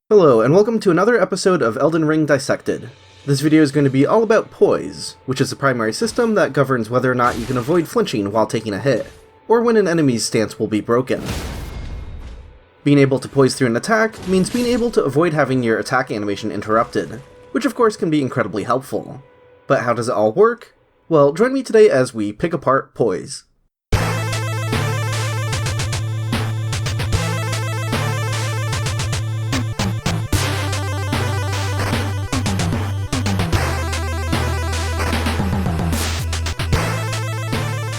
Hello, and welcome to another episode of Elden Ring Dissected. This video is going to be all about Poise, which is the primary system that governs whether or not you can avoid flinching while taking a hit, or when an enemy's stance will be broken. Being able to poise through an attack means being able to avoid having your attack animation interrupted, which of course can be incredibly helpful. But how does it all work? Well, join me today as we pick apart Poise.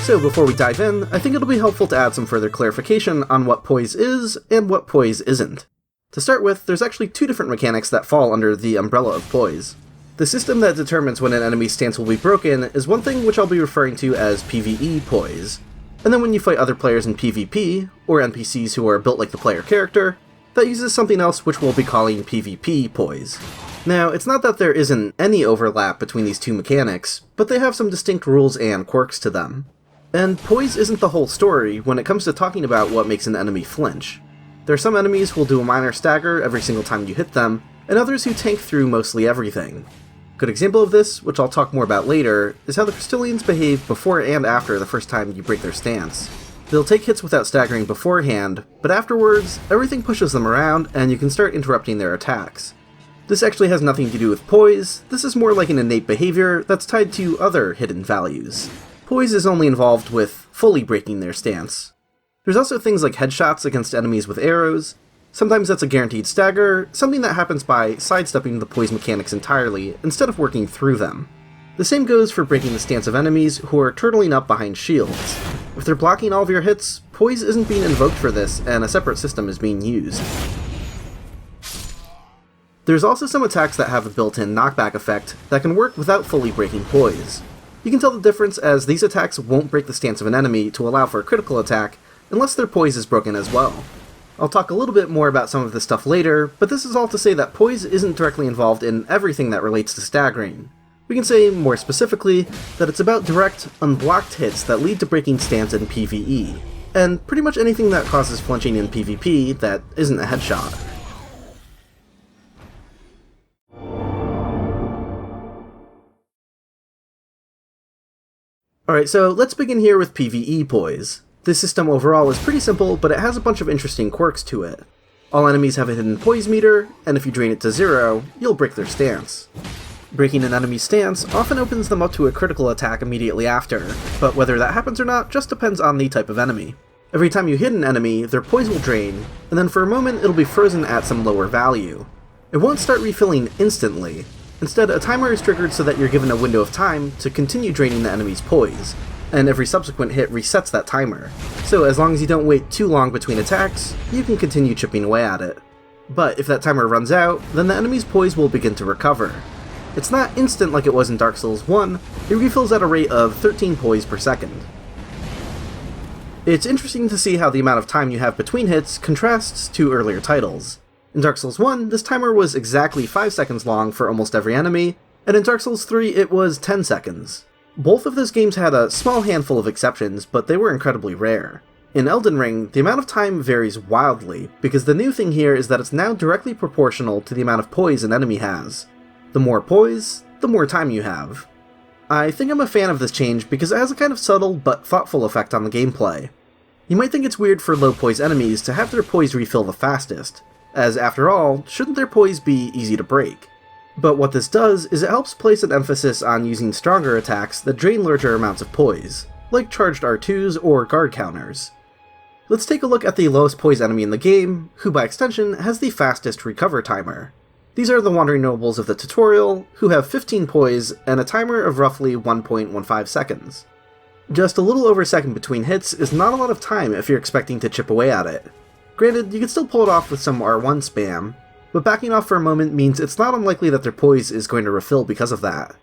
So before we dive in, I think it'll be helpful to add some further clarification on what Poise is and what Poise isn't. To start with, there's actually two different mechanics that fall under the umbrella of Poise. The system that determines when an enemy's stance will be broken is one thing which I'll be referring to as PvE Poise, and then when you fight other players in PvP, or NPCs who are built like the player character, that uses something else which we'll be calling PvP Poise. Now, it's not that there isn't any overlap between these two mechanics, but they have some distinct rules and quirks to them. And Poise isn't the whole story when it comes to talking about what makes an enemy flinch. There are some enemies who will do a minor stagger every single time you hit them, and others who tank through mostly everything. A good example of this, which I'll talk more about later, is how the Crystallians behave before and after the first time you break their stance. They'll take hits without staggering beforehand, but afterwards, everything pushes them around and you can start interrupting their attacks. This actually has nothing to do with Poise, this is more like an innate behavior that's tied to other hidden values. Poise is only involved with fully breaking their stance. There's also things like headshots against enemies with arrows. Sometimes that's a guaranteed stagger, something that happens by sidestepping the Poise mechanics entirely instead of working through them. The same goes for breaking the stance of enemies who are turtling up behind shields. If they're blocking all of your hits, Poise isn't being invoked for this and a separate system is being used. There's also some attacks that have a built-in knockback effect that can work without fully breaking Poise. You can tell the difference as these attacks won't break the stance of an enemy to allow for a critical attack unless their Poise is broken as well. I'll talk a little bit more about some of this stuff later, but this is all to say that Poise isn't directly involved in everything that relates to staggering. We can say, more specifically, that it's about direct, unblocked hits that lead to breaking stance in PvE, and pretty much anything that causes flinching in PvP that isn't a headshot. Alright, so let's begin here with PvE Poise. This system overall is pretty simple, but it has a bunch of interesting quirks to it. All enemies have a hidden Poise meter, and if you drain it to 0, you'll break their stance. Breaking an enemy's stance often opens them up to a critical attack immediately after, but whether that happens or not just depends on the type of enemy. Every time you hit an enemy, their Poise will drain, and then for a moment it'll be frozen at some lower value. It won't start refilling instantly. Instead, a timer is triggered so that you're given a window of time to continue draining the enemy's Poise, and every subsequent hit resets that timer. So as long as you don't wait too long between attacks, you can continue chipping away at it. But if that timer runs out, then the enemy's Poise will begin to recover. It's not instant like it was in Dark Souls 1, it refills at a rate of 13 Poise per second. It's interesting to see how the amount of time you have between hits contrasts to earlier titles. In Dark Souls 1, this timer was exactly 5 seconds long for almost every enemy, and in Dark Souls 3 it was 10 seconds. Both of those games had a small handful of exceptions, but they were incredibly rare. In Elden Ring, the amount of time varies wildly, because the new thing here is that it's now directly proportional to the amount of Poise an enemy has. The more Poise, the more time you have. I think I'm a fan of this change because it has a kind of subtle but thoughtful effect on the gameplay. You might think it's weird for low Poise enemies to have their Poise refill the fastest, as after all, shouldn't their Poise be easy to break? But what this does is it helps place an emphasis on using stronger attacks that drain larger amounts of Poise, like charged R2s or guard counters. Let's take a look at the lowest Poise enemy in the game, who by extension has the fastest recover timer. These are the Wandering Nobles of the tutorial, who have 15 Poise and a timer of roughly 1.15 seconds. Just a little over a second between hits is not a lot of time if you're expecting to chip away at it. Granted, you can still pull it off with some R1 spam, but backing off for a moment means it's not unlikely that their Poise is going to refill because of that.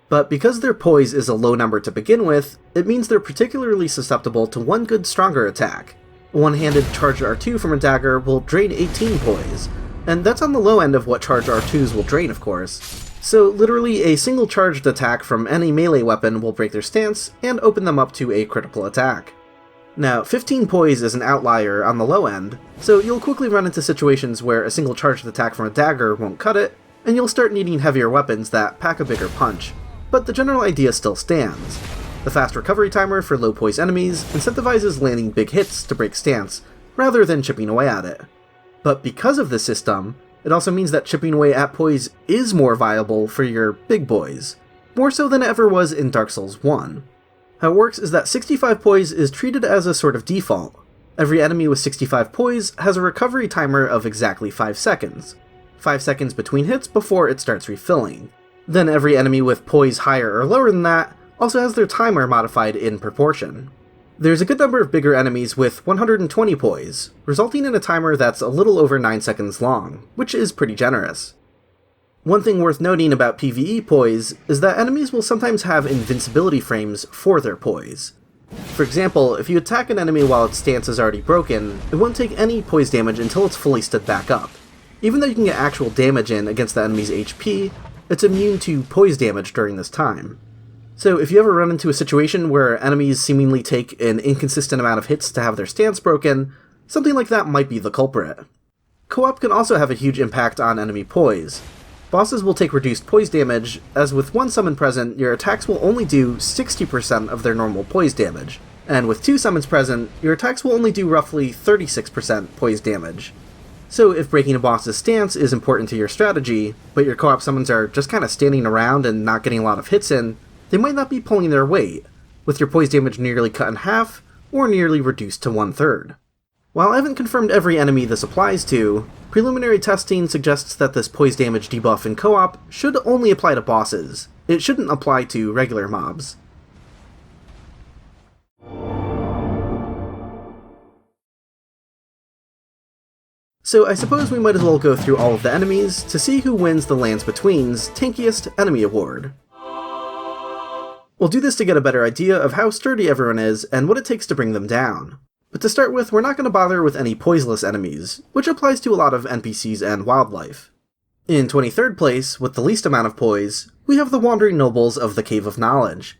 But because their Poise is a low number to begin with, it means they're particularly susceptible to one good stronger attack. A one-handed charged R2 from a dagger will drain 18 Poise, and that's on the low end of what charged R2s will drain, of course. So literally a single charged attack from any melee weapon will break their stance and open them up to a critical attack. Now, 15 Poise is an outlier on the low end, so you'll quickly run into situations where a single charged attack from a dagger won't cut it, and you'll start needing heavier weapons that pack a bigger punch. But the general idea still stands. The fast recovery timer for low Poise enemies incentivizes landing big hits to break stance, rather than chipping away at it. But because of this system, it also means that chipping away at Poise is more viable for your big boys, more so than it ever was in Dark Souls 1. How it works is that 65 Poise is treated as a sort of default. Every enemy with 65 Poise has a recovery timer of exactly 5 seconds. 5 seconds between hits before it starts refilling. Then every enemy with Poise higher or lower than that also has their timer modified in proportion. There's a good number of bigger enemies with 120 Poise, resulting in a timer that's a little over 9 seconds long, which is pretty generous. One thing worth noting about PvE Poise is that enemies will sometimes have invincibility frames for their Poise. For example, if you attack an enemy while its stance is already broken, it won't take any Poise damage until it's fully stood back up. Even though you can get actual damage in against the enemy's HP, it's immune to Poise damage during this time. So if you ever run into a situation where enemies seemingly take an inconsistent amount of hits to have their stance broken, something like that might be the culprit. Co-op can also have a huge impact on enemy Poise. Bosses will take reduced Poise damage, as with one summon present, your attacks will only do 60% of their normal Poise damage, and with 2 summons present, your attacks will only do roughly 36% Poise damage. So if breaking a boss's stance is important to your strategy, but your co-op summons are just kinda standing around and not getting a lot of hits in, they might not be pulling their weight, with your Poise damage nearly cut in half, or nearly reduced to 1/3. While I haven't confirmed every enemy this applies to, preliminary testing suggests that this Poise damage debuff in co-op should only apply to bosses. It shouldn't apply to regular mobs. So I suppose we might as well go through all of the enemies to see who wins the Lands Between's Tankiest Enemy Award. We'll do this to get a better idea of how sturdy everyone is and what it takes to bring them down. But to start with, we're not going to bother with any poiseless enemies, which applies to a lot of NPCs and wildlife. In 23rd place, with the least amount of poise, we have the Wandering Nobles of the Cave of Knowledge.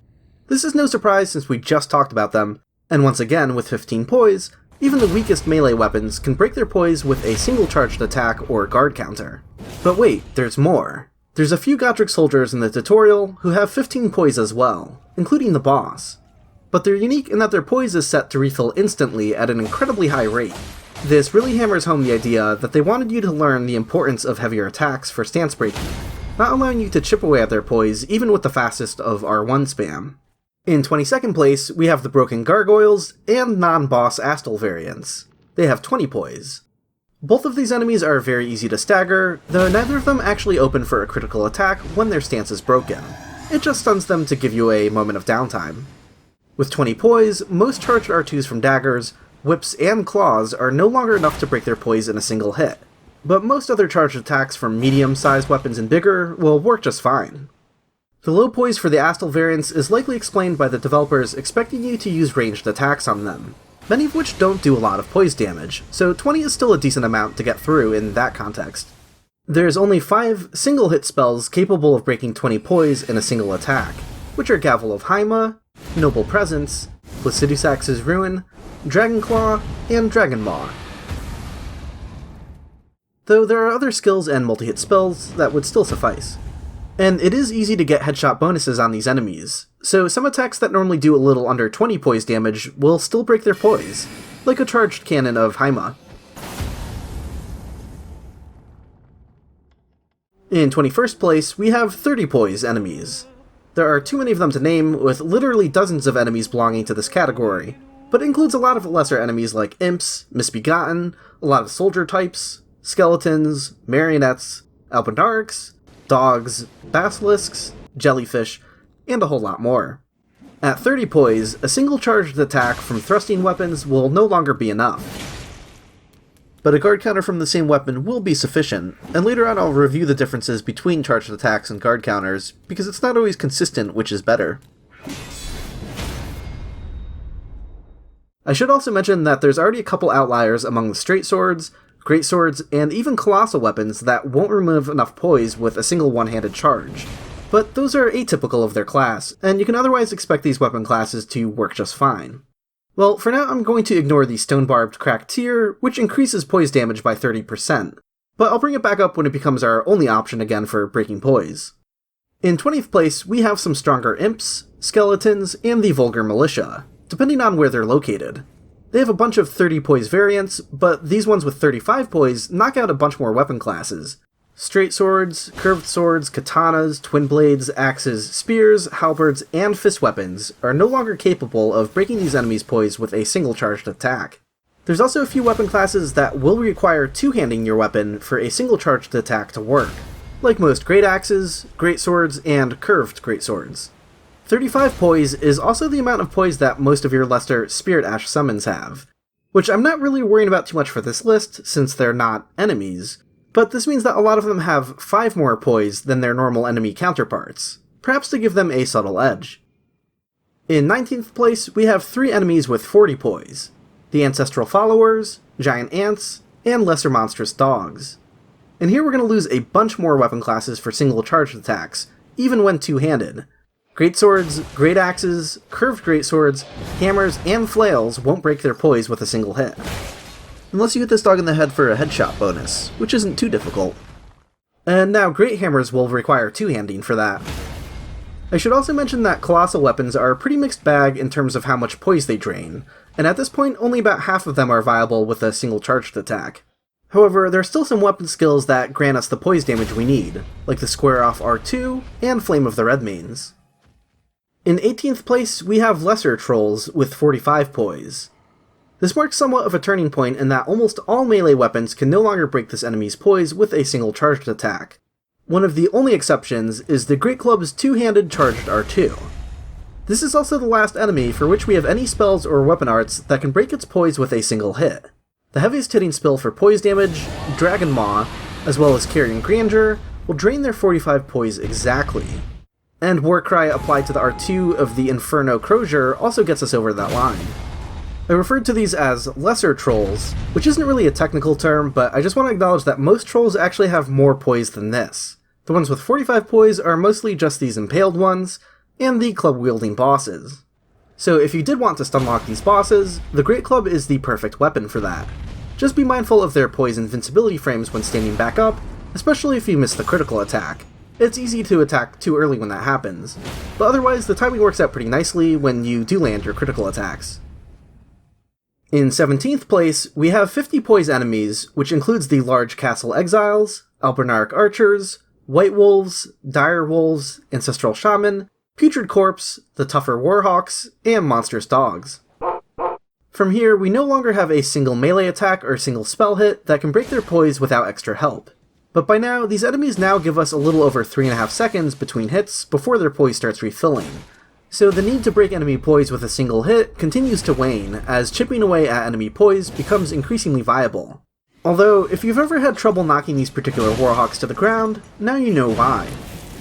This is no surprise since we just talked about them, and once again, with 15 poise, even the weakest melee weapons can break their poise with a single charged attack or guard counter. But wait, there's more. There's a few Godric soldiers in the tutorial who have 15 poise as well, including the boss. But they're unique in that their poise is set to refill instantly at an incredibly high rate. This really hammers home the idea that they wanted you to learn the importance of heavier attacks for stance breaking, not allowing you to chip away at their poise even with the fastest of R1 spam. In 22nd place, we have the Broken Gargoyles and non-boss Astal variants. They have 20 poise. Both of these enemies are very easy to stagger, though neither of them actually open for a critical attack when their stance is broken. It just stuns them to give you a moment of downtime. With 20 poise, most charged R2s from daggers, whips, and claws are no longer enough to break their poise in a single hit, but most other charged attacks from medium-sized weapons and bigger will work just fine. The low poise for the Astal variants is likely explained by the developers expecting you to use ranged attacks on them, many of which don't do a lot of poise damage, so 20 is still a decent amount to get through in that context. There's only 5 single-hit spells capable of breaking 20 poise in a single attack, which are Gavel of Haima, Noble Presence, Placidusax's Ruin, Dragonclaw, and Dragon Maw. Though there are other skills and multi-hit spells that would still suffice. And it is easy to get headshot bonuses on these enemies, so some attacks that normally do a little under 20 poise damage will still break their poise, like a charged cannon of Haima. In 21st place, we have 30 poise enemies. There are too many of them to name, with literally dozens of enemies belonging to this category, but it includes a lot of lesser enemies like imps, misbegotten, a lot of soldier types, skeletons, marionettes, albinarics, dogs, basilisks, jellyfish, and a whole lot more. At 30 poise, a single charged attack from thrusting weapons will no longer be enough. But a guard counter from the same weapon will be sufficient, and later on I'll review the differences between charged attacks and guard counters, because it's not always consistent which is better. I should also mention that there's already a couple outliers among the straight swords, great swords, and even colossal weapons that won't remove enough poise with a single one-handed charge. But those are atypical of their class, and you can otherwise expect these weapon classes to work just fine. Well, for now I'm going to ignore the stone-barbed cracked tier, which increases poise damage by 30%, but I'll bring it back up when it becomes our only option again for breaking poise. In 20th place, we have some stronger imps, skeletons, and the vulgar militia, depending on where they're located. They have a bunch of 30 poise variants, but these ones with 35 poise knock out a bunch more weapon classes. Straight swords, curved swords, katanas, twin blades, axes, spears, halberds, and fist weapons are no longer capable of breaking these enemies' poise with a single charged attack. There's also a few weapon classes that will require two-handing your weapon for a single charged attack to work, like most great axes, great swords, and curved great swords. 35 poise is also the amount of poise that most of your lesser Spirit Ash summons have, which I'm not really worrying about too much for this list since they're not enemies, but this means that a lot of them have 5 more poise than their normal enemy counterparts, perhaps to give them a subtle edge. In 19th place, we have 3 enemies with 40 poise: the Ancestral Followers, Giant Ants, and Lesser Monstrous Dogs. And here we're going to lose a bunch more weapon classes for single charged attacks, even when two-handed. Great swords, great axes, curved great swords, hammers, and flails won't break their poise with a single hit. Unless you hit this dog in the head for a headshot bonus, which isn't too difficult. And now great hammers will require two-handing for that. I should also mention that colossal weapons are a pretty mixed bag in terms of how much poise they drain, and at this point only about half of them are viable with a single charged attack. However, there are still some weapon skills that grant us the poise damage we need, like the Square Off R2 and Flame of the Redmanes. In 18th place, we have Lesser Trolls with 45 poise. This marks somewhat of a turning point in that almost all melee weapons can no longer break this enemy's poise with a single charged attack. One of the only exceptions is the Great Club's two-handed charged R2. This is also the last enemy for which we have any spells or weapon arts that can break its poise with a single hit. The heaviest hitting spell for poise damage, Dragon Maw, as well as Carrion Grandeur, will drain their 45 poise exactly. And Warcry applied to the R2 of the Inferno Crozier also gets us over that line. I referred to these as lesser trolls, which isn't really a technical term, but I just want to acknowledge that most trolls actually have more poise than this. The ones with 45 poise are mostly just these impaled ones, and the club-wielding bosses. So if you did want to stunlock these bosses, the Great Club is the perfect weapon for that. Just be mindful of their poise invincibility frames when standing back up, especially if you miss the critical attack. It's easy to attack too early when that happens, but otherwise the timing works out pretty nicely when you do land your critical attacks. In 17th place, we have 50 poise enemies, which includes the Large Castle Exiles, Albernarch Archers, White Wolves, Dire Wolves, Ancestral Shaman, Putrid Corpse, the tougher Warhawks, and Monstrous Dogs. From here, we no longer have a single melee attack or single spell hit that can break their poise without extra help. But by now, these enemies now give us a little over 3.5 seconds between hits before their poise starts refilling. So the need to break enemy poise with a single hit continues to wane, as chipping away at enemy poise becomes increasingly viable. Although, if you've ever had trouble knocking these particular Warhawks to the ground, now you know why.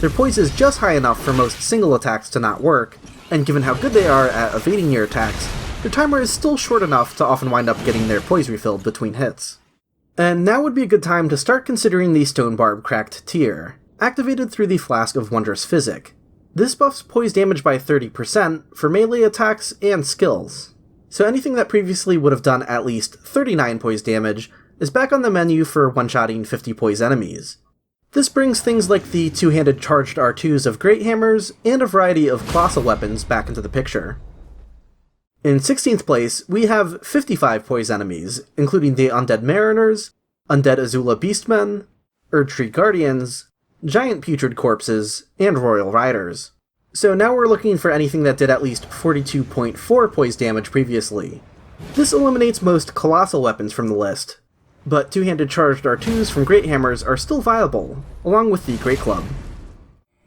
Their poise is just high enough for most single attacks to not work, and given how good they are at evading your attacks, their timer is still short enough to often wind up getting their poise refilled between hits. And now would be a good time to start considering the Stone Barb Cracked tier, activated through the Flask of Wondrous Physic. This buffs poise damage by 30% for melee attacks and skills. So anything that previously would have done at least 39 poise damage is back on the menu for one-shotting 50 poise enemies. This brings things like the two-handed charged R2s of Great Hammers and a variety of colossal weapons back into the picture. In 16th place, we have 55 poise enemies, including the Undead Mariners, Undead Azula Beastmen, Erdtree Guardians, Giant Putrid Corpses, and Royal Riders. So now we're looking for anything that did at least 42.4 poise damage previously. This eliminates most colossal weapons from the list, but two-handed charged R2s from Great Hammers are still viable, along with the Great Club.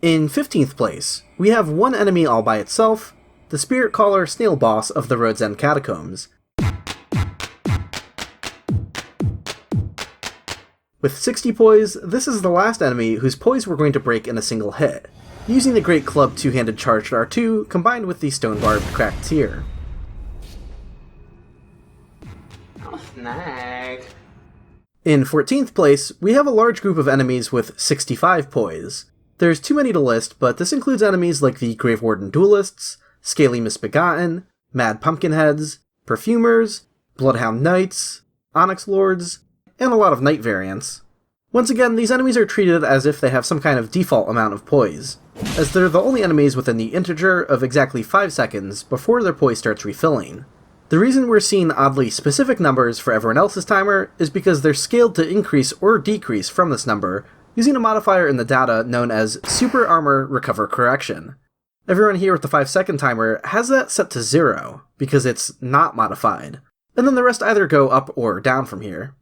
In 15th place, we have one enemy all by itself, the Spirit Caller Snail Boss of the Road's End Catacombs. With 60 poise, this is the last enemy whose poise we're going to break in a single hit, using the Great Club two-handed charged R2 combined with the Stone Barbed Cracked tier. Oh, snag. In 14th place, we have a large group of enemies with 65 poise. There's too many to list, but this includes enemies like the Grave Warden Duelists, Scaly Misbegotten, Mad Pumpkinheads, Perfumers, Bloodhound Knights, Onyx Lords, and a lot of Knight variants. Once again, these enemies are treated as if they have some kind of default amount of poise, as they're the only enemies within the integer of exactly 5 seconds before their poise starts refilling. The reason we're seeing oddly specific numbers for everyone else's timer is because they're scaled to increase or decrease from this number using a modifier in the data known as Super Armor Recover Correction. Everyone here with the 5-second timer has that set to 0, because it's not modified, and then the rest either go up or down from here.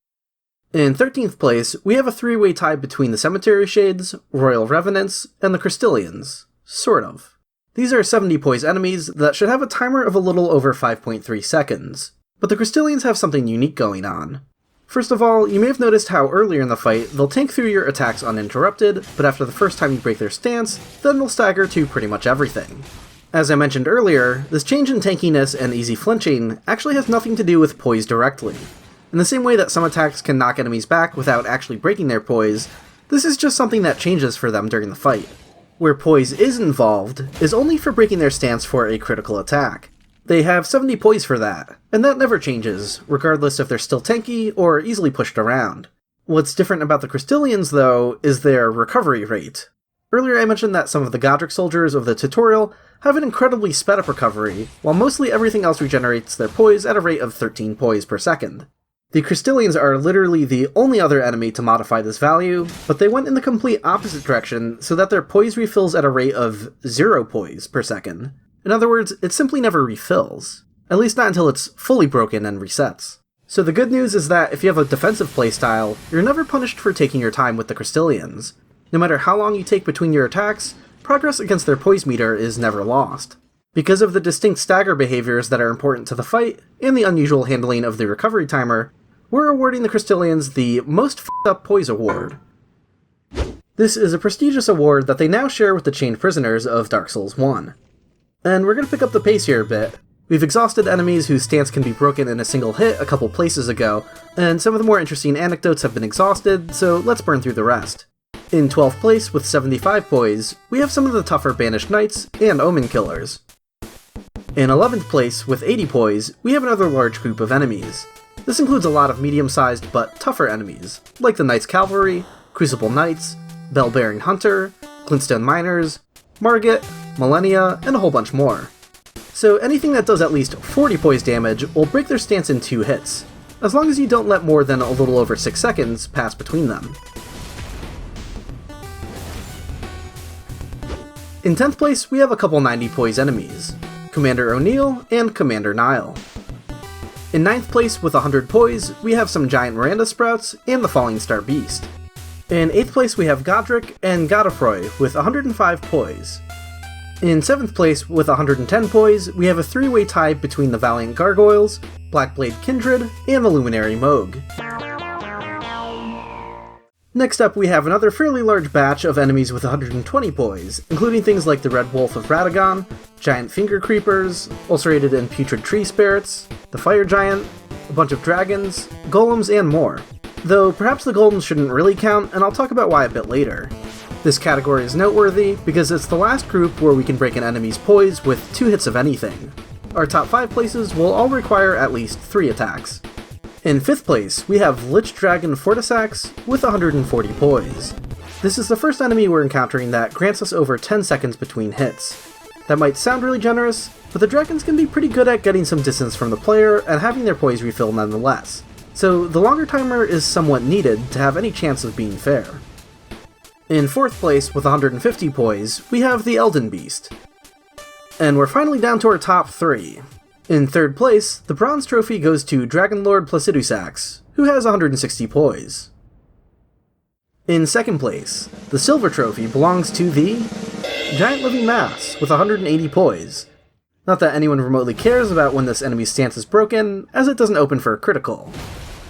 In 13th place, we have a 3-way tie between the Cemetery Shades, Royal Revenants, and the Crystallians. Sort of. These are 70 poise enemies that should have a timer of a little over 5.3 seconds, but the Crystallians have something unique going on. First of all, you may have noticed how earlier in the fight, they'll tank through your attacks uninterrupted, but after the first time you break their stance, then they'll stagger to pretty much everything. As I mentioned earlier, this change in tankiness and easy flinching actually has nothing to do with poise directly. In the same way that some attacks can knock enemies back without actually breaking their poise, this is just something that changes for them during the fight. Where poise is involved is only for breaking their stance for a critical attack. They have 70 poise for that, and that never changes, regardless if they're still tanky or easily pushed around. What's different about the Crystallians, though, is their recovery rate. Earlier I mentioned that some of the Godric soldiers of the tutorial have an incredibly sped up recovery, while mostly everything else regenerates their poise at a rate of 13 poise per second. The Crystallians are literally the only other enemy to modify this value, but they went in the complete opposite direction so that their poise refills at a rate of 0 poise per second. In other words, it simply never refills. At least not until it's fully broken and resets. So the good news is that if you have a defensive playstyle, you're never punished for taking your time with the Crystallians. No matter how long you take between your attacks, progress against their poise meter is never lost. Because of the distinct stagger behaviors that are important to the fight, and the unusual handling of the recovery timer, we're awarding the Crystallians the Most F***ed Up Poise Award. This is a prestigious award that they now share with the Chained Prisoners of Dark Souls 1. And we're going to pick up the pace here a bit. We've exhausted enemies whose stance can be broken in a single hit a couple places ago, and some of the more interesting anecdotes have been exhausted, so let's burn through the rest. In 12th place, with 75 poise, we have some of the tougher Banished Knights and Omen Killers. In 11th place, with 80 poise, we have another large group of enemies. This includes a lot of medium-sized but tougher enemies, like the Knights Cavalry, Crucible Knights, Bell-Bearing Hunter, Glintstone Miners, Margit, Millennia, and a whole bunch more. So anything that does at least 40 poise damage will break their stance in 2 hits, as long as you don't let more than a little over 6 seconds pass between them. In 10th place, we have a couple 90 poise enemies, Commander O'Neill and Commander Nile. In 9th place, with 100 poise, we have some giant Miranda Sprouts and the Falling Star Beast. In 8th place, we have Godric and Godefroy with 105 poise. In 7th place, with 110 poise, we have a 3-way tie between the Valiant Gargoyles, Blackblade Kindred, and the Luminary Moog. Next up, we have another fairly large batch of enemies with 120 poise, including things like the Red Wolf of Radagon, Giant Finger Creepers, Ulcerated and Putrid Tree Spirits, the Fire Giant, a bunch of dragons, golems, and more. Though perhaps the golems shouldn't really count, and I'll talk about why a bit later. This category is noteworthy because it's the last group where we can break an enemy's poise with 2 hits of anything. Our top 5 places will all require at least 3 attacks. In 5th place, we have Lich Dragon Fortisax with 140 poise. This is the first enemy we're encountering that grants us over 10 seconds between hits. That might sound really generous, but the dragons can be pretty good at getting some distance from the player and having their poise refill nonetheless, so the longer timer is somewhat needed to have any chance of being fair. In 4th place, with 150 poise, we have the Elden Beast. And we're finally down to our top 3. In 3rd place, the Bronze Trophy goes to Dragonlord Placidusax, who has 160 poise. In 2nd place, the Silver Trophy belongs to the Giant Living Mass with 180 poise. Not that anyone remotely cares about when this enemy's stance is broken, as it doesn't open for a critical.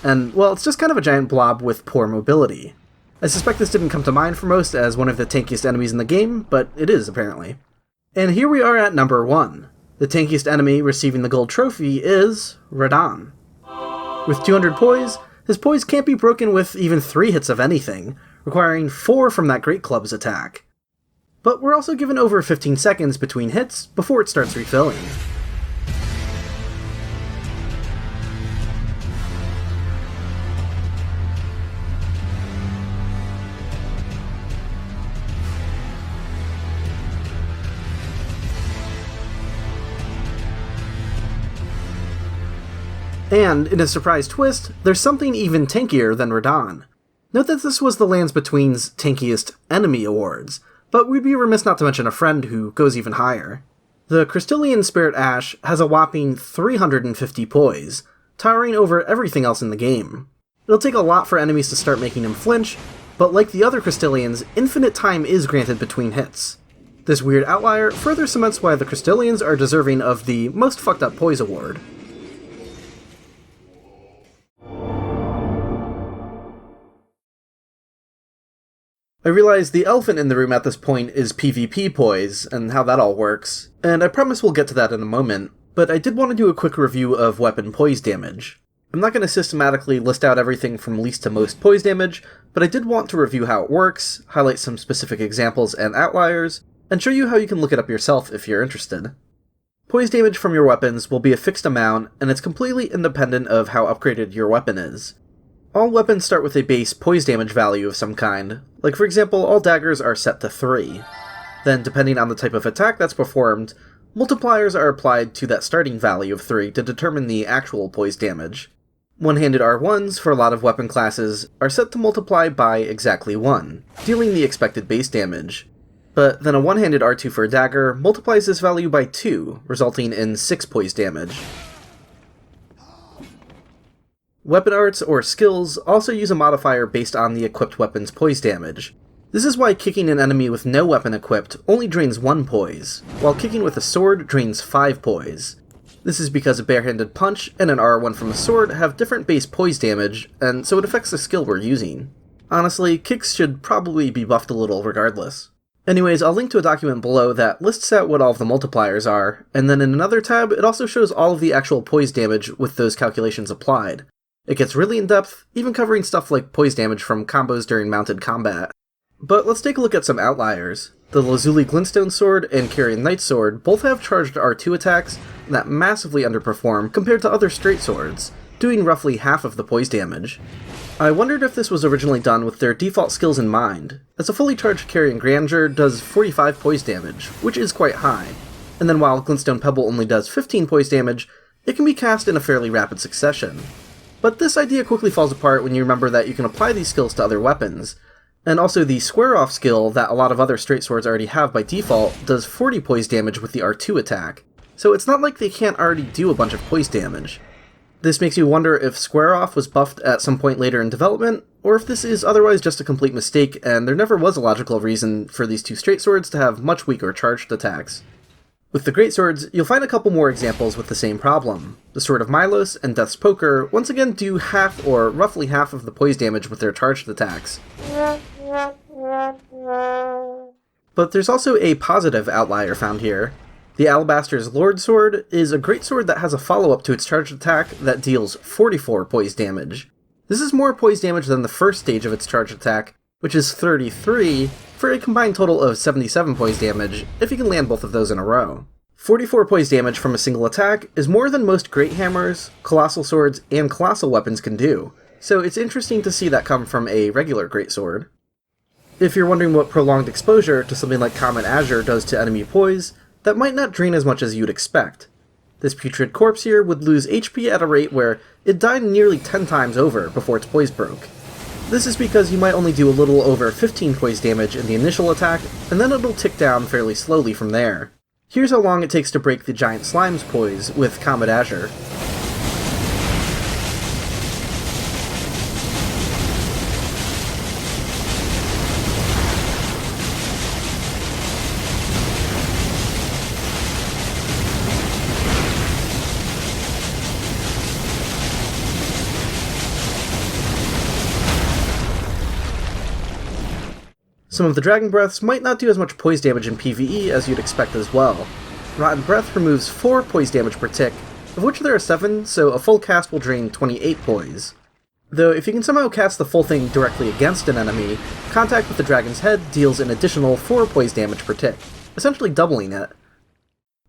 And, well, it's just kind of a giant blob with poor mobility. I suspect this didn't come to mind for most as one of the tankiest enemies in the game, but it is, apparently. And here we are at number 1. The tankiest enemy receiving the gold trophy is Radahn. With 200 poise, his poise can't be broken with even 3 hits of anything, requiring 4 from that Great Club's attack. But we're also given over 15 seconds between hits before it starts refilling. And, in a surprise twist, there's something even tankier than Radahn. Note that this was the Lands Between's Tankiest Enemy Awards, but we'd be remiss not to mention a friend who goes even higher. The Crystallian Spirit Ash has a whopping 350 poise, towering over everything else in the game. It'll take a lot for enemies to start making him flinch, but like the other Crystallians, infinite time is granted between hits. This weird outlier further cements why the Crystallians are deserving of the Most Fucked Up Poise Award. I realize the elephant in the room at this point is PvP Poise, and how that all works, and I promise we'll get to that in a moment, but I did want to do a quick review of weapon poise damage. I'm not going to systematically list out everything from least to most poise damage, but I did want to review how it works, highlight some specific examples and outliers, and show you how you can look it up yourself if you're interested. Poise damage from your weapons will be a fixed amount, and it's completely independent of how upgraded your weapon is. All weapons start with a base poise damage value of some kind, like for example all daggers are set to 3. Then depending on the type of attack that's performed, multipliers are applied to that starting value of 3 to determine the actual poise damage. One-handed R1s for a lot of weapon classes are set to multiply by exactly 1, dealing the expected base damage. But then a one-handed R2 for a dagger multiplies this value by 2, resulting in 6 poise damage. Weapon arts, or skills, also use a modifier based on the equipped weapon's poise damage. This is why kicking an enemy with no weapon equipped only drains 1 poise, while kicking with a sword drains 5 poise. This is because a barehanded punch and an R1 from a sword have different base poise damage, and so it affects the skill we're using. Honestly, kicks should probably be buffed a little regardless. Anyways, I'll link to a document below that lists out what all of the multipliers are, and then in another tab it also shows all of the actual poise damage with those calculations applied. It gets really in-depth, even covering stuff like poise damage from combos during mounted combat. But let's take a look at some outliers. The Lazuli Glintstone Sword and Carian Knight Sword both have charged R2 attacks that massively underperform compared to other straight swords, doing roughly half of the poise damage. I wondered if this was originally done with their default skills in mind, as a fully charged Carian Grandeur does 45 poise damage, which is quite high, and then while Glintstone Pebble only does 15 poise damage, it can be cast in a fairly rapid succession. But this idea quickly falls apart when you remember that you can apply these skills to other weapons, and also the square-off skill that a lot of other straight swords already have by default does 40 poise damage with the R2 attack, so it's not like they can't already do a bunch of poise damage. This makes you wonder if square-off was buffed at some point later in development, or if this is otherwise just a complete mistake and there never was a logical reason for these two straight swords to have much weaker charged attacks. With the greatswords, you'll find a couple more examples with the same problem. The Sword of Milos and Death's Poker once again do half or roughly half of the poise damage with their charged attacks. But there's also a positive outlier found here. The Alabaster's Lord Sword is a greatsword that has a follow-up to its charged attack that deals 44 poise damage. This is more poise damage than the first stage of its charged attack, which is 33, for a combined total of 77 poise damage, if you can land both of those in a row. 44 poise damage from a single attack is more than most Great Hammers, Colossal Swords, and Colossal Weapons can do, so it's interesting to see that come from a regular greatsword. If you're wondering what prolonged exposure to something like Comet Azure does to enemy poise, that might not drain as much as you'd expect. This putrid corpse here would lose HP at a rate where it died nearly 10 times over before its poise broke. This is because you might only do a little over 15 poise damage in the initial attack, and then it'll tick down fairly slowly from there. Here's how long it takes to break the giant slime's poise with Comet Azure. Some of the Dragon Breaths might not do as much poise damage in PvE as you'd expect as well. Rotten Breath removes 4 poise damage per tick, of which there are 7, so a full cast will drain 28 poise. Though if you can somehow cast the full thing directly against an enemy, contact with the dragon's head deals an additional 4 poise damage per tick, essentially doubling it.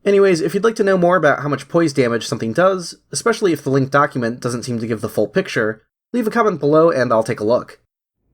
Anyways, if you'd like to know more about how much poise damage something does, especially if the linked document doesn't seem to give the full picture, leave a comment below and I'll take a look.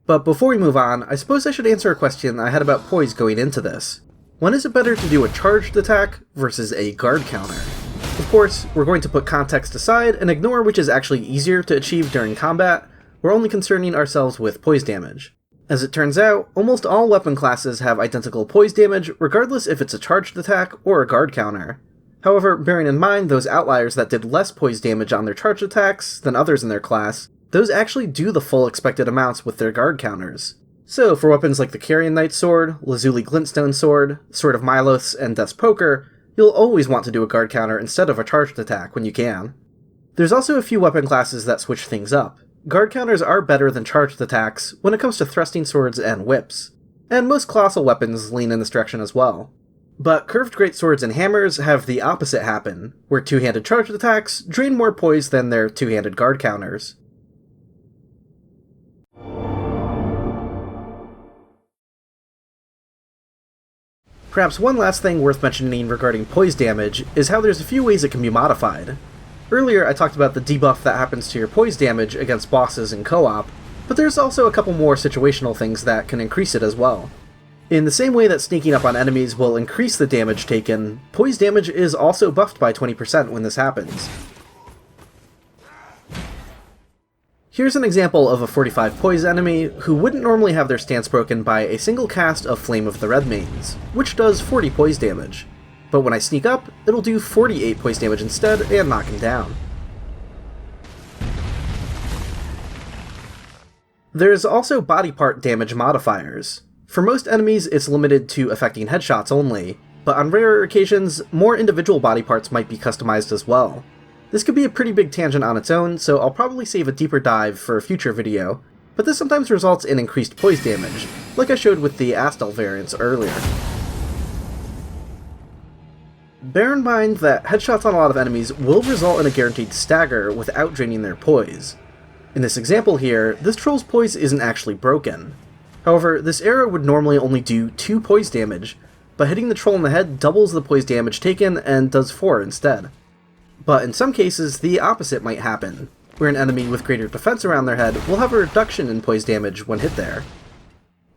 But before we move on, I suppose I should answer a question I had about poise going into this. When is it better to do a charged attack versus a guard counter? Of course, we're going to put context aside and ignore which is actually easier to achieve during combat. We're only concerning ourselves with poise damage. As it turns out, almost all weapon classes have identical poise damage, regardless if it's a charged attack or a guard counter. However, bearing in mind those outliers that did less poise damage on their charged attacks than others in their class, those actually do the full expected amounts with their guard counters. So for weapons like the Carrion Knight's Sword, Lazuli Glintstone Sword, Sword of Milos, and Death's Poker, you'll always want to do a guard counter instead of a charged attack when you can. There's also a few weapon classes that switch things up. Guard counters are better than charged attacks when it comes to thrusting swords and whips, and most colossal weapons lean in this direction as well. But curved greatswords and hammers have the opposite happen, where two-handed charged attacks drain more poise than their two-handed guard counters. Perhaps one last thing worth mentioning regarding poise damage is how there's a few ways it can be modified. Earlier I talked about the debuff that happens to your poise damage against bosses in co-op, but there's also a couple more situational things that can increase it as well. In the same way that sneaking up on enemies will increase the damage taken, poise damage is also buffed by 20% when this happens. Here's an example of a 45 poise enemy who wouldn't normally have their stance broken by a single cast of Flame of the Redmanes, which does 40 poise damage. But when I sneak up, it'll do 48 poise damage instead and knock him down. There's also body part damage modifiers. For most enemies, it's limited to affecting headshots only, but on rarer occasions, more individual body parts might be customized as well. This could be a pretty big tangent on its own, so I'll probably save a deeper dive for a future video, but this sometimes results in increased poise damage, like I showed with the Astel variants earlier. Bear in mind that headshots on a lot of enemies will result in a guaranteed stagger without draining their poise. In this example here, this troll's poise isn't actually broken. However, this arrow would normally only do 2 poise damage, but hitting the troll in the head doubles the poise damage taken and does 4 instead. But in some cases, the opposite might happen, where an enemy with greater defense around their head will have a reduction in poise damage when hit there.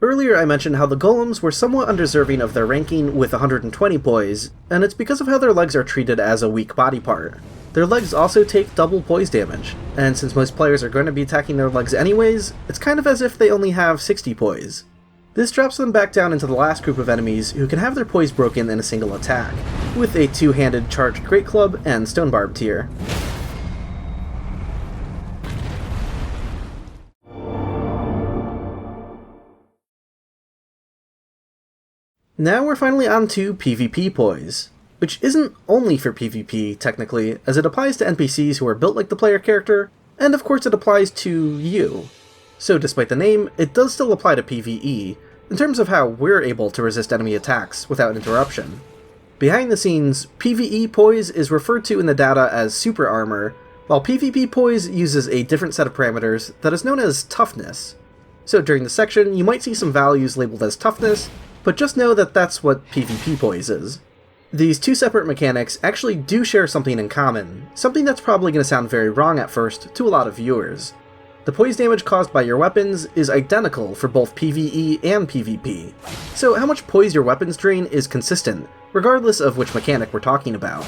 Earlier I mentioned how the golems were somewhat undeserving of their ranking with 120 poise, and it's because of how their legs are treated as a weak body part. Their legs also take double poise damage, and since most players are going to be attacking their legs anyways, it's kind of as if they only have 60 poise. This drops them back down into the last group of enemies who can have their poise broken in a single attack, with a two-handed charged Great Club and Stone Barb tier. Now we're finally on to PvP Poise, which isn't only for PvP, technically, as it applies to NPCs who are built like the player character, and of course it applies to you. So despite the name, it does still apply to PvE, in terms of how we're able to resist enemy attacks without interruption. Behind the scenes, PvE Poise is referred to in the data as Super Armor, while PvP Poise uses a different set of parameters that is known as Toughness. So during this section, you might see some values labeled as Toughness, but just know that that's what PvP Poise is. These two separate mechanics actually do share something in common, something that's probably going to sound very wrong at first to a lot of viewers. The poise damage caused by your weapons is identical for both PvE and PvP, so how much poise your weapons drain is consistent, regardless of which mechanic we're talking about.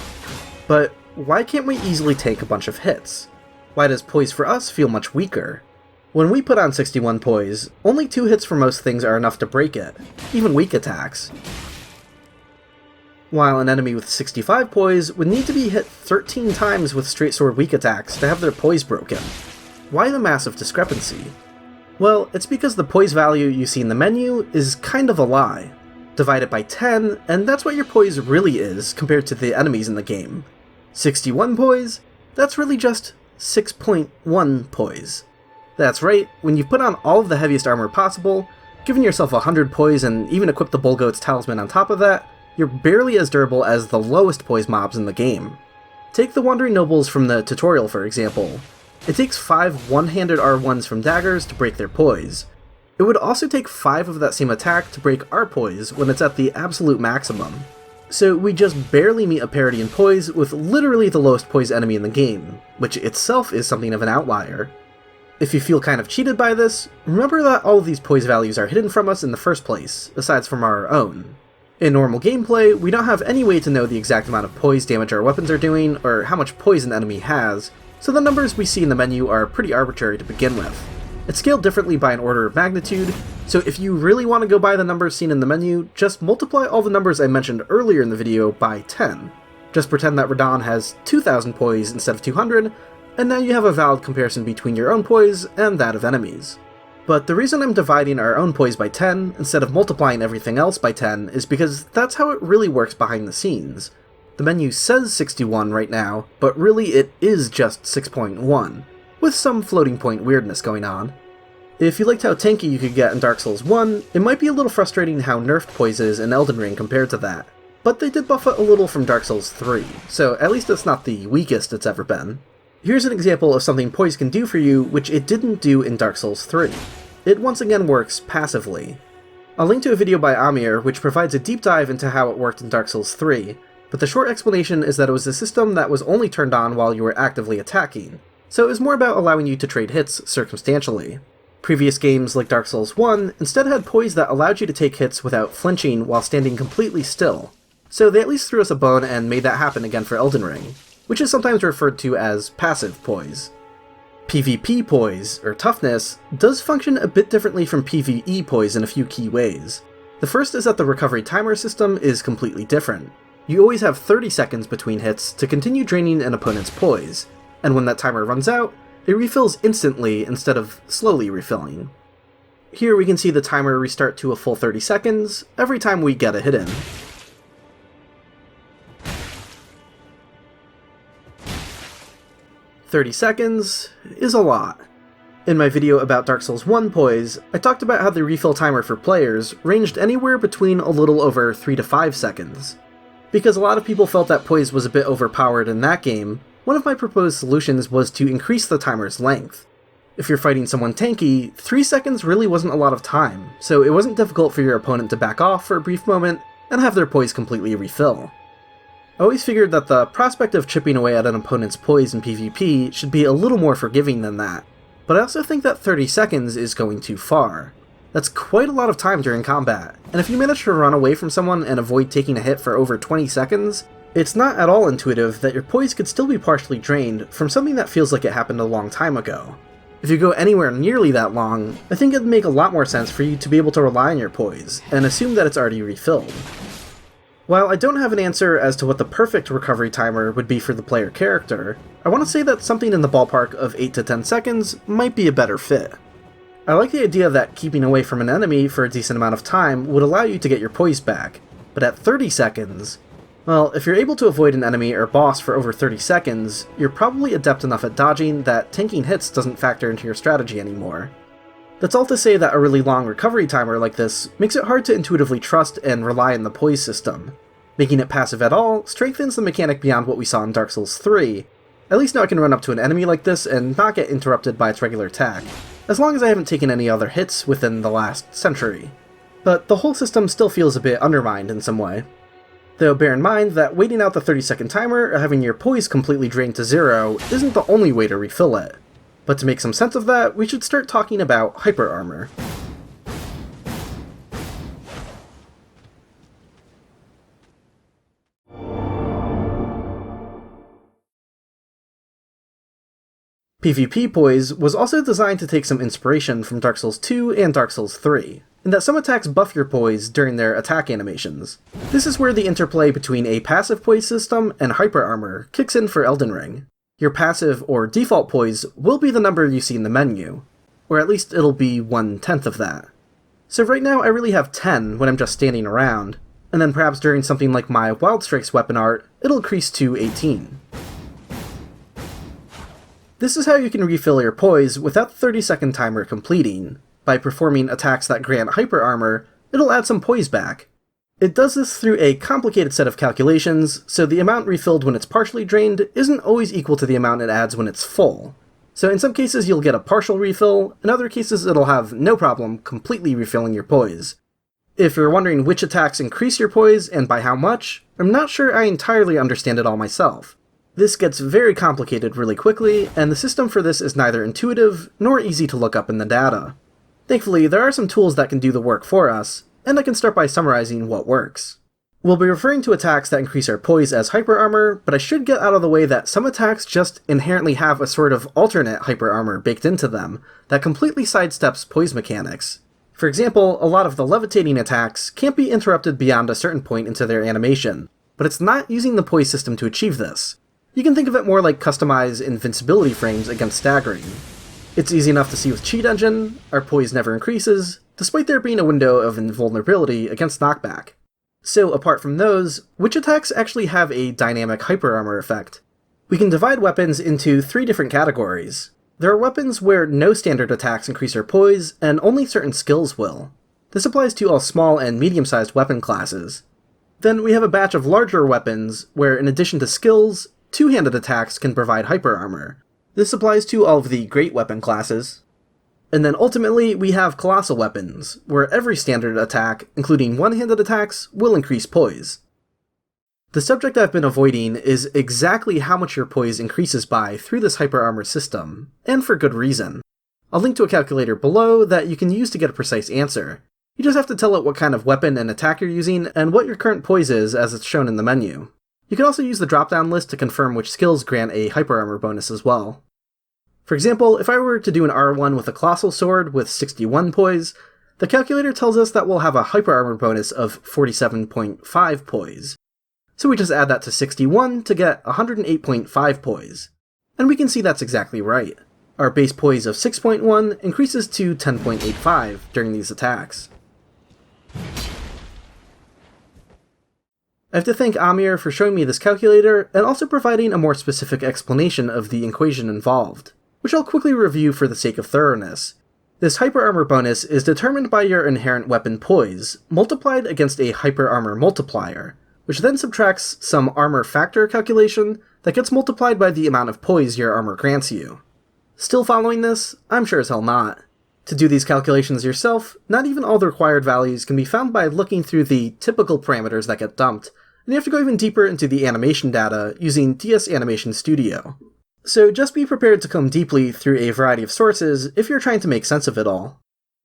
But why can't we easily take a bunch of hits? Why does poise for us feel much weaker? When we put on 61 poise, only 2 hits for most things are enough to break it, even weak attacks. While an enemy with 65 poise would need to be hit 13 times with straight sword weak attacks to have their poise broken. Why the massive discrepancy? Well, it's because the poise value you see in the menu is kind of a lie. Divide it by 10, and that's what your poise really is compared to the enemies in the game. 61 poise? That's really just 6.1 poise. That's right, when you put on all of the heaviest armor possible, giving yourself 100 poise and even equip the Bull Goat's Talisman on top of that, you're barely as durable as the lowest poise mobs in the game. Take the Wandering Nobles from the tutorial for example. It takes 5 one-handed R1s from daggers to break their poise. It would also take 5 of that same attack to break our poise when it's at the absolute maximum. So we just barely meet a parity in poise with literally the lowest poise enemy in the game, which itself is something of an outlier. If you feel kind of cheated by this, remember that all of these poise values are hidden from us in the first place, aside from our own. In normal gameplay, we don't have any way to know the exact amount of poise damage our weapons are doing, or how much poise an enemy has, so the numbers we see in the menu are pretty arbitrary to begin with. It's scaled differently by an order of magnitude, so if you really want to go by the numbers seen in the menu, just multiply all the numbers I mentioned earlier in the video by 10. Just pretend that Radahn has 2000 poise instead of 200, and now you have a valid comparison between your own poise and that of enemies. But the reason I'm dividing our own poise by 10 instead of multiplying everything else by 10 is because that's how it really works behind the scenes. The menu says 61 right now, but really it is just 6.1. With some floating point weirdness going on. If you liked how tanky you could get in Dark Souls 1, it might be a little frustrating how nerfed Poise is in Elden Ring compared to that. But they did buff it a little from Dark Souls 3, so at least it's not the weakest it's ever been. Here's an example of something Poise can do for you which it didn't do in Dark Souls 3. It once again works passively. I'll link to a video by Amir which provides a deep dive into how it worked in Dark Souls 3, but the short explanation is that it was a system that was only turned on while you were actively attacking, so it was more about allowing you to trade hits circumstantially. Previous games like Dark Souls 1 instead had poise that allowed you to take hits without flinching while standing completely still, so they at least threw us a bone and made that happen again for Elden Ring, which is sometimes referred to as passive poise. PvP Poise, or toughness, does function a bit differently from PvE Poise in a few key ways. The first is that the recovery timer system is completely different. You always have 30 seconds between hits to continue draining an opponent's poise, and when that timer runs out, it refills instantly instead of slowly refilling. Here we can see the timer restart to a full 30 seconds every time we get a hit in. "30 seconds is a lot. In my video about Dark Souls 1 Poise, I talked about how the refill timer for players ranged anywhere between a little over 3 to 5 seconds. Because a lot of people felt that Poise was a bit overpowered in that game, one of my proposed solutions was to increase the timer's length. If you're fighting someone tanky, 3 seconds really wasn't a lot of time, so it wasn't difficult for your opponent to back off for a brief moment and have their poise completely refill. I always figured that the prospect of chipping away at an opponent's poise in PvP should be a little more forgiving than that, but I also think that 30 seconds is going too far. That's quite a lot of time during combat, and if you manage to run away from someone and avoid taking a hit for over 20 seconds, it's not at all intuitive that your poise could still be partially drained from something that feels like it happened a long time ago. If you go anywhere nearly that long, I think it'd make a lot more sense for you to be able to rely on your poise, and assume that it's already refilled. While I don't have an answer as to what the perfect recovery timer would be for the player character, I want to say that something in the ballpark of 8 to 10 seconds might be a better fit. I like the idea that keeping away from an enemy for a decent amount of time would allow you to get your poise back, but at 30 seconds, well, if you're able to avoid an enemy or boss for over 30 seconds, you're probably adept enough at dodging that tanking hits doesn't factor into your strategy anymore. That's all to say that a really long recovery timer like this makes it hard to intuitively trust and rely on the poise system. Making it passive at all strengthens the mechanic beyond what we saw in Dark Souls 3. At least now I can run up to an enemy like this and not get interrupted by its regular attack, as long as I haven't taken any other hits within the last century. But the whole system still feels a bit undermined in some way. Though bear in mind that waiting out the 30-second timer or having your poise completely drained to 0 isn't the only way to refill it. But to make some sense of that, we should start talking about Hyper Armor. PvP Poise was also designed to take some inspiration from Dark Souls 2 and Dark Souls 3, in that some attacks buff your poise during their attack animations. This is where the interplay between a passive poise system and Hyper Armor kicks in for Elden Ring. Your passive or default poise will be the number you see in the menu, or at least it'll be 1/10 of that. So right now I really have 10 when I'm just standing around, and then perhaps during something like my Wild Strikes weapon art, it'll increase to 18. This is how you can refill your poise without the 30-second timer completing. By performing attacks that grant Hyper Armor, it'll add some poise back. It does this through a complicated set of calculations, so the amount refilled when it's partially drained isn't always equal to the amount it adds when it's full. So in some cases you'll get a partial refill, in other cases it'll have no problem completely refilling your poise. If you're wondering which attacks increase your poise and by how much, I'm not sure I entirely understand it all myself. This gets very complicated really quickly, and the system for this is neither intuitive nor easy to look up in the data. Thankfully, there are some tools that can do the work for us, and I can start by summarizing what works. We'll be referring to attacks that increase our poise as hyper armor, but I should get out of the way that some attacks just inherently have a sort of alternate hyper armor baked into them that completely sidesteps poise mechanics. For example, a lot of the levitating attacks can't be interrupted beyond a certain point into their animation, but it's not using the poise system to achieve this. You can think of it more like customized invincibility frames against staggering. It's easy enough to see with Cheat Engine, our poise never increases, despite there being a window of invulnerability against knockback. So apart from those, which attacks actually have a dynamic hyper armor effect? We can divide weapons into 3 different categories. There are weapons where no standard attacks increase our poise, and only certain skills will. This applies to all small and medium-sized weapon classes. Then we have a batch of larger weapons, where in addition to skills, two-handed attacks can provide hyper armor. This applies to all of the great weapon classes. And then ultimately, we have colossal weapons, where every standard attack, including one-handed attacks, will increase poise. The subject I've been avoiding is exactly how much your poise increases by through this hyper armor system, and for good reason. I'll link to a calculator below that you can use to get a precise answer. You just have to tell it what kind of weapon and attack you're using, and what your current poise is as it's shown in the menu. You can also use the drop-down list to confirm which skills grant a hyper armor bonus as well. For example, if I were to do an R1 with a Colossal Sword with 61 poise, the calculator tells us that we'll have a hyper armor bonus of 47.5 poise. So we just add that to 61 to get 108.5 poise. And we can see that's exactly right. Our base poise of 6.1 increases to 10.85 during these attacks. I have to thank Amir for showing me this calculator and also providing a more specific explanation of the equation involved, which I'll quickly review for the sake of thoroughness. This hyper armor bonus is determined by your inherent weapon poise, multiplied against a hyper armor multiplier, which then subtracts some armor factor calculation that gets multiplied by the amount of poise your armor grants you. Still following this? I'm sure as hell not. To do these calculations yourself, not even all the required values can be found by looking through the typical parameters that get dumped, and you have to go even deeper into the animation data using DS Animation Studio. So just be prepared to comb deeply through a variety of sources if you're trying to make sense of it all.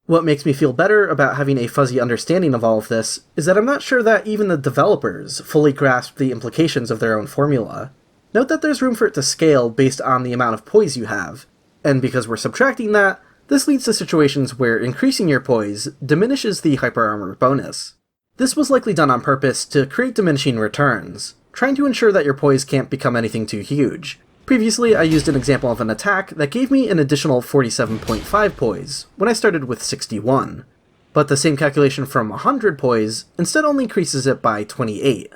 What makes me feel better about having a fuzzy understanding of all of this is that I'm not sure that even the developers fully grasp the implications of their own formula. Note that there's room for it to scale based on the amount of poise you have, and because we're subtracting that, this leads to situations where increasing your poise diminishes the hyper armor bonus. This was likely done on purpose to create diminishing returns, trying to ensure that your poise can't become anything too huge. Previously, I used an example of an attack that gave me an additional 47.5 poise, when I started with 61. But the same calculation from 100 poise instead only increases it by 28.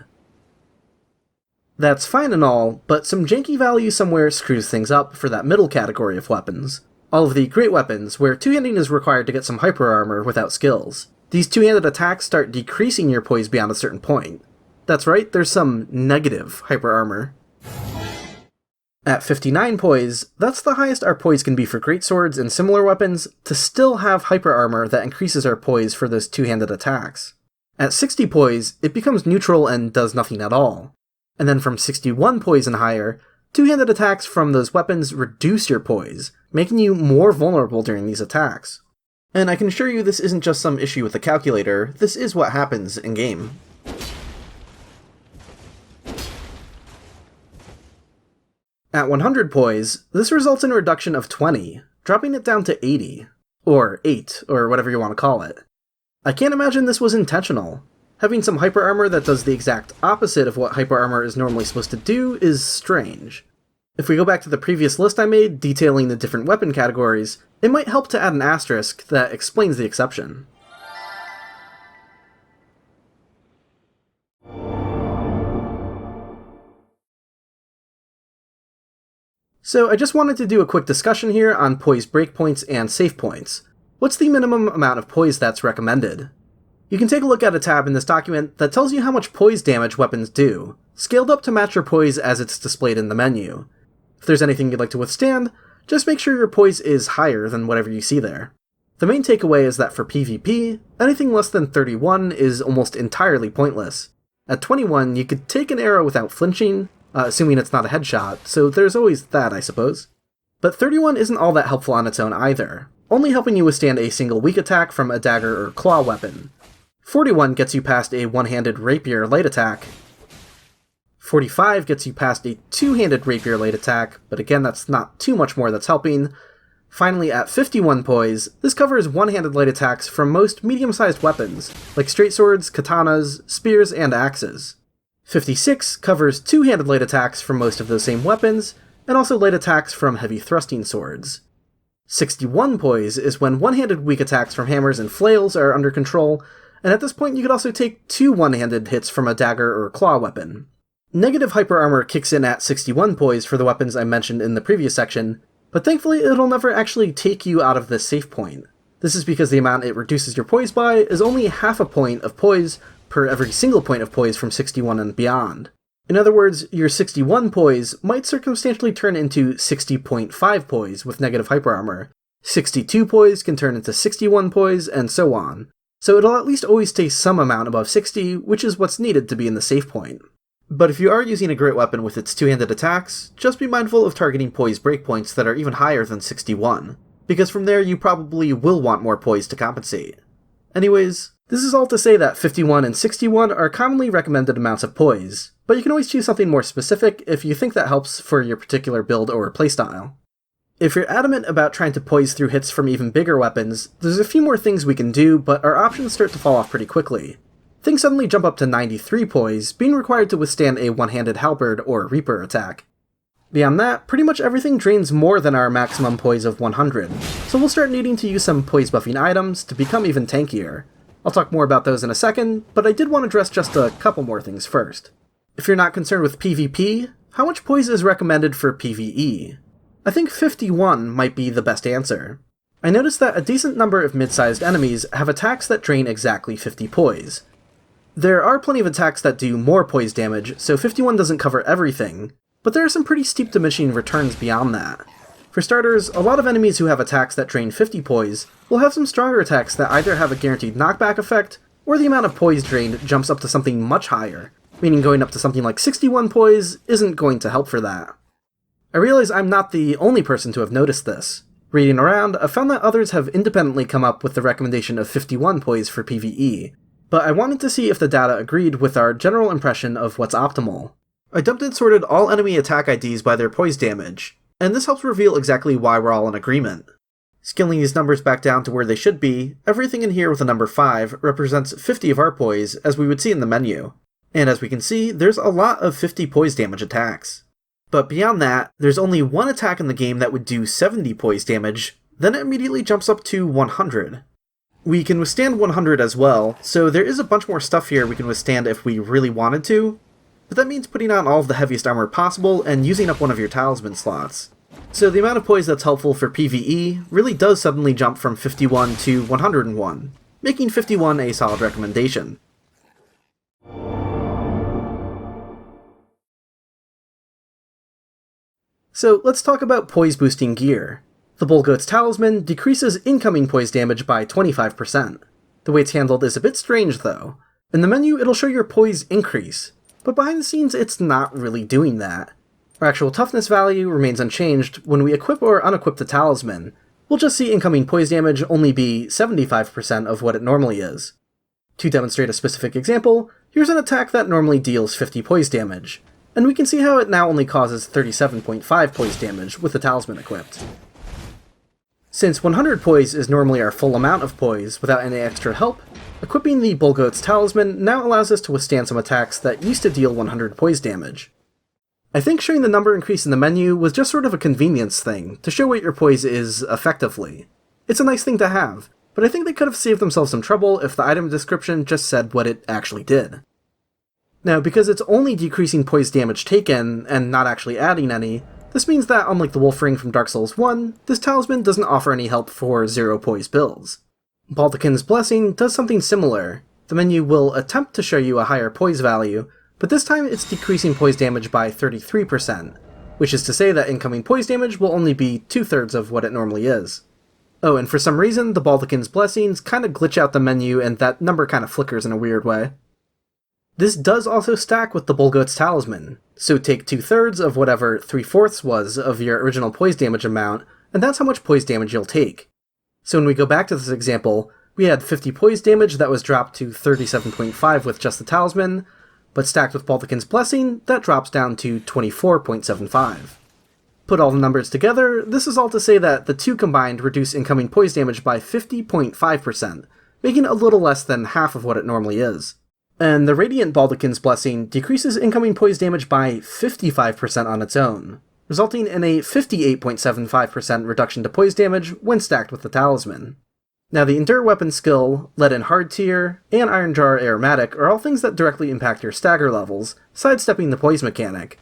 That's fine and all, but some janky value somewhere screws things up for that middle category of weapons. All of the great weapons, where two-handing is required to get some hyper armor without skills. These two-handed attacks start decreasing your poise beyond a certain point. That's right, there's some negative hyper armor. At 59 poise, that's the highest our poise can be for greatswords and similar weapons to still have hyper armor that increases our poise for those two-handed attacks. At 60 poise, it becomes neutral and does nothing at all. And then from 61 poise and higher, two-handed attacks from those weapons reduce your poise, making you more vulnerable during these attacks. And I can assure you this isn't just some issue with the calculator, this is what happens in-game. At 100 poise, this results in a reduction of 20, dropping it down to 80. Or 8, or whatever you want to call it. I can't imagine this was intentional. Having some hyper armor that does the exact opposite of what hyper armor is normally supposed to do is strange. If we go back to the previous list I made detailing the different weapon categories, it might help to add an asterisk that explains the exception. So I just wanted to do a quick discussion here on Poise Breakpoints and safepoints. What's the minimum amount of poise that's recommended? You can take a look at a tab in this document that tells you how much poise damage weapons do, scaled up to match your poise as it's displayed in the menu. If there's anything you'd like to withstand, just make sure your poise is higher than whatever you see there. The main takeaway is that for PvP, anything less than 31 is almost entirely pointless. At 21, you could take an arrow without flinching, assuming it's not a headshot, so there's always that, I suppose. But 31 isn't all that helpful on its own either, only helping you withstand a single weak attack from a dagger or claw weapon. 41 gets you past a one-handed rapier light attack. 45 gets you past a two-handed rapier light attack, but again that's not too much more that's helping. Finally, at 51 poise, this covers one-handed light attacks from most medium-sized weapons, like straight swords, katanas, spears, and axes. 56 covers two-handed light attacks from most of those same weapons, and also light attacks from heavy thrusting swords. 61 poise is when one-handed weak attacks from hammers and flails are under control, and at this point you could also take two one-handed hits from a dagger or claw weapon. Negative hyper armor kicks in at 61 poise for the weapons I mentioned in the previous section, but thankfully it'll never actually take you out of this save point. This is because the amount it reduces your poise by is only half a point of poise per every single point of poise from 61 and beyond. In other words, your 61 poise might circumstantially turn into 60.5 poise with negative hyper armor. 62 poise can turn into 61 poise, and so on. So it'll at least always stay some amount above 60, which is what's needed to be in the save point. But if you are using a great weapon with its two-handed attacks, just be mindful of targeting Poise Breakpoints that are even higher than 61, because from there you probably will want more poise to compensate. Anyways, this is all to say that 51 and 61 are commonly recommended amounts of poise, but you can always choose something more specific if you think that helps for your particular build or playstyle. If you're adamant about trying to poise through hits from even bigger weapons, there's a few more things we can do, but our options start to fall off pretty quickly. Things suddenly jump up to 93 poise, being required to withstand a one-handed halberd or reaper attack. Beyond that, pretty much everything drains more than our maximum poise of 100, so we'll start needing to use some poise buffing items to become even tankier. I'll talk more about those in a second, but I did want to address just a couple more things first. If you're not concerned with PvP, how much poise is recommended for PvE? I think 51 might be the best answer. I noticed that a decent number of mid-sized enemies have attacks that drain exactly 50 poise. There are plenty of attacks that do more poise damage, so 51 doesn't cover everything, but there are some pretty steep diminishing returns beyond that. For starters, a lot of enemies who have attacks that drain 50 poise will have some stronger attacks that either have a guaranteed knockback effect, or the amount of poise drained jumps up to something much higher, meaning going up to something like 61 poise isn't going to help for that. I realize I'm not the only person to have noticed this. Reading around, I've found that others have independently come up with the recommendation of 51 poise for PvE, but I wanted to see if the data agreed with our general impression of what's optimal. I dumped and sorted all enemy attack IDs by their poise damage, and this helps reveal exactly why we're all in agreement. Scaling these numbers back down to where they should be, everything in here with a number 5 represents 50 of our poise, as we would see in the menu. And as we can see, there's a lot of 50 poise damage attacks. But beyond that, there's only one attack in the game that would do 70 poise damage, then it immediately jumps up to 100. We can withstand 100 as well, so there is a bunch more stuff here we can withstand if we really wanted to, but that means putting on all of the heaviest armor possible and using up one of your talisman slots. So the amount of poise that's helpful for PvE really does suddenly jump from 51 to 101, making 51 a solid recommendation. So let's talk about Poise-Boosting Gear. The Bullgoat's Talisman decreases incoming poise damage by 25%. The way it's handled is a bit strange though. In the menu it'll show your poise increase, but behind the scenes it's not really doing that. Our actual toughness value remains unchanged. When we equip or unequip the talisman, we'll just see incoming poise damage only be 75% of what it normally is. To demonstrate a specific example, here's an attack that normally deals 50 poise damage, and we can see how it now only causes 37.5 poise damage with the talisman equipped. Since 100 poise is normally our full amount of poise without any extra help, equipping the Bullgoat's Talisman now allows us to withstand some attacks that used to deal 100 poise damage. I think showing the number increase in the menu was just sort of a convenience thing, to show what your poise is effectively. It's a nice thing to have, but I think they could have saved themselves some trouble if the item description just said what it actually did. Now, because it's only decreasing poise damage taken, and not actually adding any, this means that, unlike the Wolf Ring from Dark Souls 1, this talisman doesn't offer any help for 0 poise builds. Baldachin's Blessing does something similar. The menu will attempt to show you a higher poise value, but this time it's decreasing poise damage by 33%, which is to say that incoming poise damage will only be 2/3 of what it normally is. Oh, and for some reason, the Baldachin's Blessings kinda glitch out the menu and that number kinda flickers in a weird way. This does also stack with the Bullgoat's Talisman, so take 2/3 of whatever 3/4 was of your original poise damage amount, and that's how much poise damage you'll take. So when we go back to this example, We had 50 poise damage that was dropped to 37.5 with just the talisman, but stacked with Baldachin's Blessing, that drops down to 24.75. Put all the numbers together, this is all to say that the two combined reduce incoming poise damage by 50.5%, making a little less than half of what it normally is. And the Radiant Baldachin's Blessing decreases incoming poise damage by 55% on its own, resulting in a 58.75% reduction to poise damage when stacked with the talisman. Now the Endure Weapon skill, Lead and Hard Tier, and Iron Jar Aromatic are all things that directly impact your stagger levels, sidestepping the poise mechanic.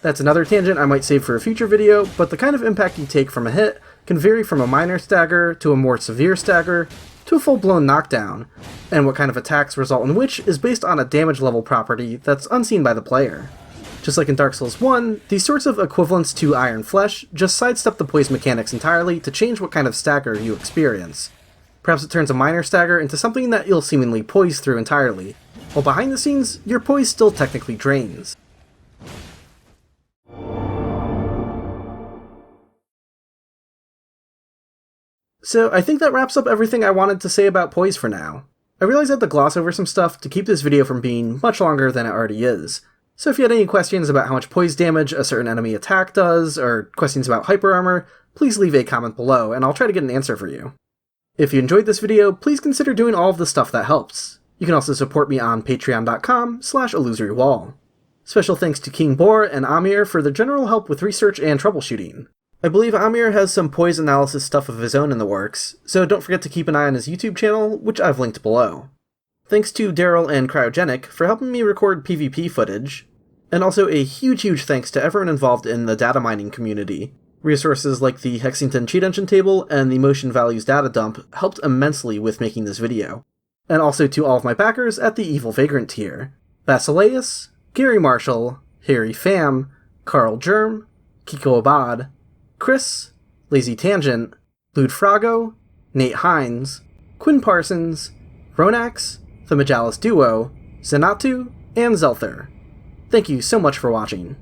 That's another tangent I might save for a future video, but the kind of impact you take from a hit can vary from a minor stagger to a more severe stagger to a full-blown knockdown, and what kind of attacks result in which is based on a damage level property that's unseen by the player. Just like in Dark Souls 1, these sorts of equivalents to Iron Flesh just sidestep the poise mechanics entirely to change what kind of stagger you experience. Perhaps it turns a minor stagger into something that you'll seemingly poise through entirely, while behind the scenes, your poise still technically drains. So I think that wraps up everything I wanted to say about Poise for now. I realize I had to gloss over some stuff to keep this video from being much longer than it already is, so if you had any questions about how much Poise damage a certain enemy attack does, or questions about Hyper Armor, please leave a comment below and I'll try to get an answer for you. If you enjoyed this video, please consider doing all of the stuff that helps. You can also support me on patreon.com/illusorywall. Special thanks to Kingbore and Amir for their general help with research and troubleshooting. I believe Amir has some Poise analysis stuff of his own in the works, so don't forget to keep an eye on his YouTube channel, which I've linked below. Thanks to Daryl and Cryogenic for helping me record PvP footage, and also a huge thanks to everyone involved in the data mining community. Resources like the Hexington Cheat Engine table and the Motion Values data dump helped immensely with making this video. And also to all of my backers at the Evil Vagrant tier: Basileus, Gary Marshall, Harry Pham, Carl Germ, Kiko Abad, Chris, Lazy Tangent, Lude Frago, Nate Hines, Quinn Parsons, Ronax, The Majalis Duo, Zenatu, and Zelther. Thank you so much for watching.